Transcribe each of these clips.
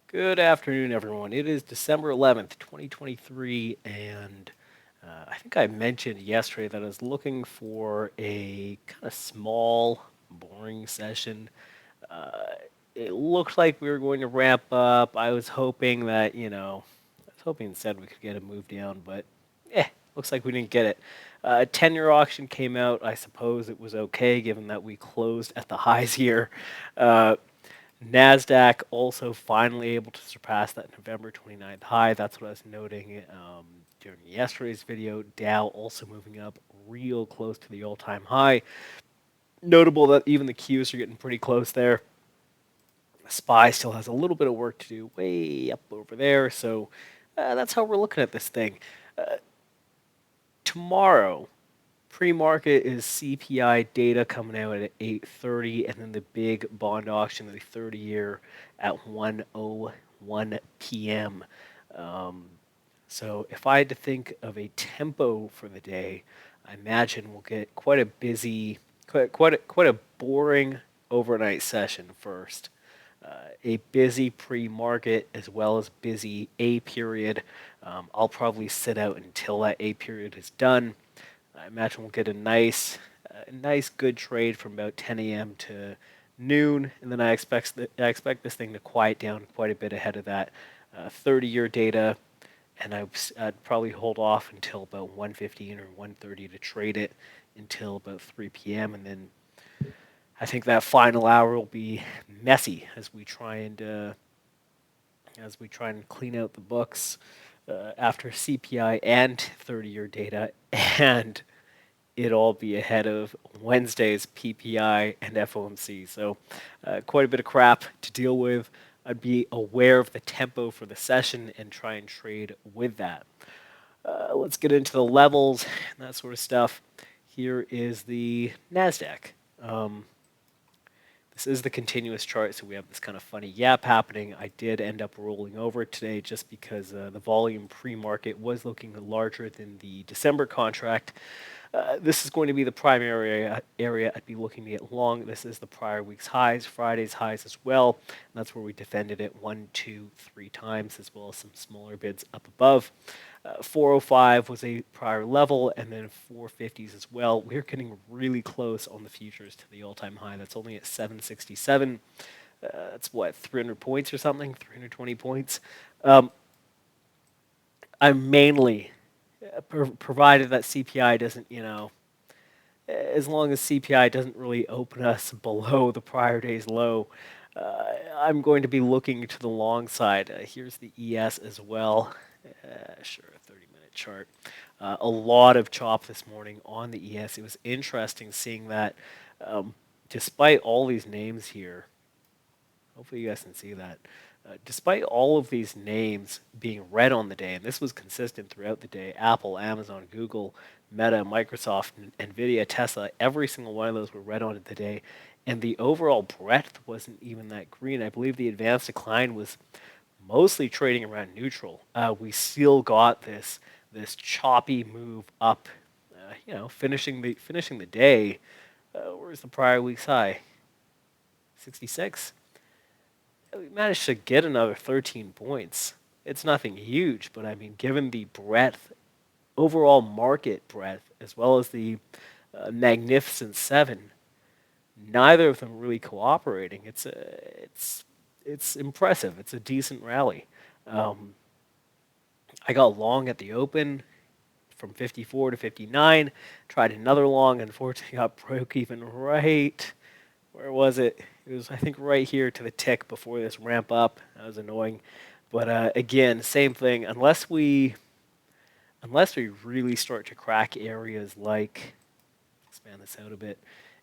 Good afternoon, everyone. It is December 11th, 2023, and I think I mentioned yesterday that I was looking for a kind of small, boring session. Uh, it looked like we were going to ramp up. I was hoping that, I was hoping instead we could get a move down, but looks like we didn't get it. 10-year auction came out. I suppose it was okay given that we closed at the highs here. Uh, NASDAQ also finally able to surpass that November 29th high. That's what I was noting during yesterday's video. Dow also moving up real close to the all-time high. Notable that even the Qs are getting pretty close there. SPY still has a little bit of work to do way up over there. So that's how we're looking at this thing. Tomorrow, pre-market is CPI data coming out at 8:30, and then the big bond auction of the 30-year at 1:01 p.m. Um, so if I had to think of a tempo for the day, I imagine we'll get quite a busy, quite a boring overnight session first. A busy pre-market as well as busy A period. I'll probably sit out until that A period is done. I imagine we'll get a nice good trade from about 10 a.m. to noon, and then I expect this thing to quiet down quite a bit ahead of that 30-year data, and I'd probably hold off until about 1:15 or 1:30 to trade it until about 3 p.m. and then I think that final hour will be messy as we try and clean out the books after CPI and 30-year data, and it all be ahead of Wednesday's PPI and FOMC. So, quite a bit of crap to deal with. I'd be aware of the tempo for the session and try and trade with that. Let's get into the levels and that sort of stuff. Here is the NASDAQ. Um, this is the continuous chart, so we have this kind of funny gap happening. I did end up rolling over today just because the volume pre-market was looking larger than the December contract. This is going to be the primary area I'd be looking to get long. This is the prior week's highs, Friday's highs as well. And that's where we defended it 1, 2, 3 times, as well as some smaller bids up above. 405 was a prior level, and then 450s as well. We're getting really close on the futures to the all-time high. That's only at 767. That's what, 300 points or something? 320 points. I'm mainly provided that CPI doesn't, as long as CPI doesn't really open us below the prior day's low, I'm going to be looking to the long side. Here's the ES as well. Sure, a 30-minute chart. A lot of chop this morning on the ES. It was interesting seeing that despite all these names here, hopefully you guys can see that. Despite all of these names being red on the day, and this was consistent throughout the day, Apple, Amazon, Google, Meta, Microsoft, Nvidia, Tesla, every single one of those were red on the day, and the overall breadth wasn't even that green. I believe the advanced decline was mostly trading around neutral. We still got this choppy move up, finishing the day. Where's the prior week's high? 66. We managed to get another 13 points. It's nothing huge, but I mean, given the breadth, overall market breadth, as well as the Magnificent Seven, neither of them really cooperating. It's impressive. It's a decent rally. Um, I got long at the open from 54 to 59. Tried another long. Unfortunately, got broke even right. Where was it? It was, I think, right here to the tick before this ramp up. That was annoying. But again, same thing. Unless we really start to crack areas like, expand this out a bit,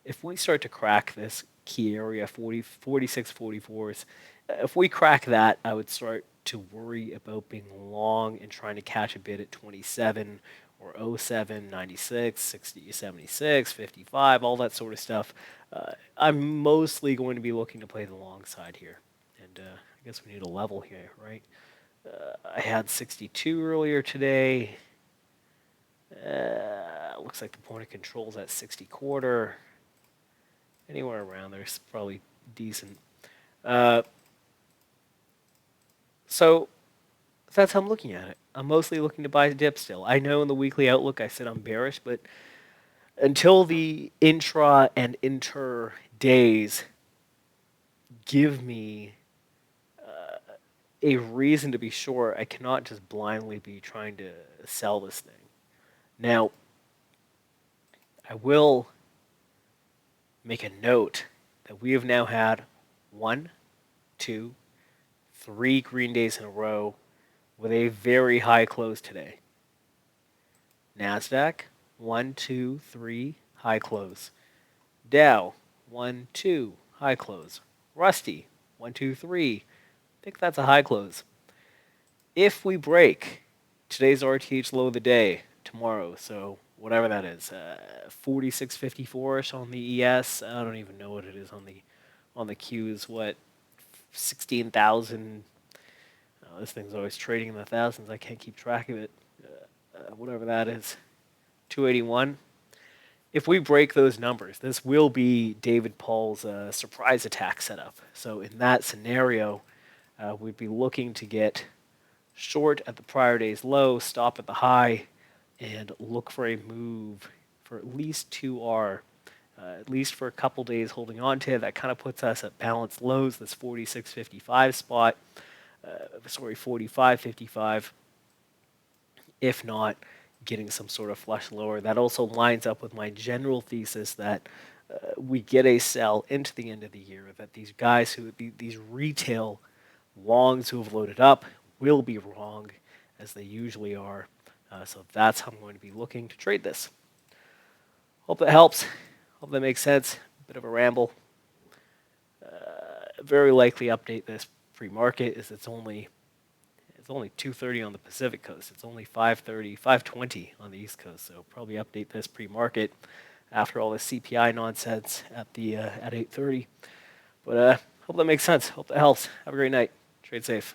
if we start to crack this key area, 40, 46, 44s, if we crack that, I would start to worry about being long and trying to catch a bid at 27 or 07, 96, 60, 76, 55, all that sort of stuff. I'm mostly going to be looking to play the long side here. And I guess we need a level here, right? I had 62 earlier today. Looks like the point of control is at 60 quarter. Anywhere around there is probably decent. So that's how I'm looking at it. I'm mostly looking to buy a dip still. I know in the weekly outlook I said I'm bearish, but until the intra and inter days give me a reason to be sure, I cannot just blindly be trying to sell this thing. Now, I will make a note that we have now had 1, 2, 3 green days in a row with a very high close today. NASDAQ, 1, 2, 3, high close. Dow, 1, 2, high close. Rusty, 1, 2, 3. I think that's a high close. If we break today's RTH low of the day tomorrow, so whatever that is, 46.54ish on the ES. I don't even know what it is on the Qs. What 16,000? This thing's always trading in the thousands. I can't keep track of it. Whatever that is, 281. If we break those numbers, this will be David Paul's surprise attack setup. So in that scenario, we'd be looking to get short at the prior day's low, stop at the high, and look for a move for at least 2R, at least for a couple days holding on to it. That kind of puts us at balanced lows, this 46.55 spot, 45.55. If not, getting some sort of flush lower. That also lines up with my general thesis that we get a sell into the end of the year, that these guys these retail longs who have loaded up will be wrong, as they usually are. So that's how I'm going to be looking to trade this. Hope that helps. Hope that makes sense. Bit of a ramble. Very likely update this pre-market, as it's only 2:30 on the Pacific Coast. It's only 5:30, 5:20 on the East Coast. So probably update this pre-market after all this CPI nonsense at 8:30. But hope that makes sense. Hope that helps. Have a great night. Trade safe.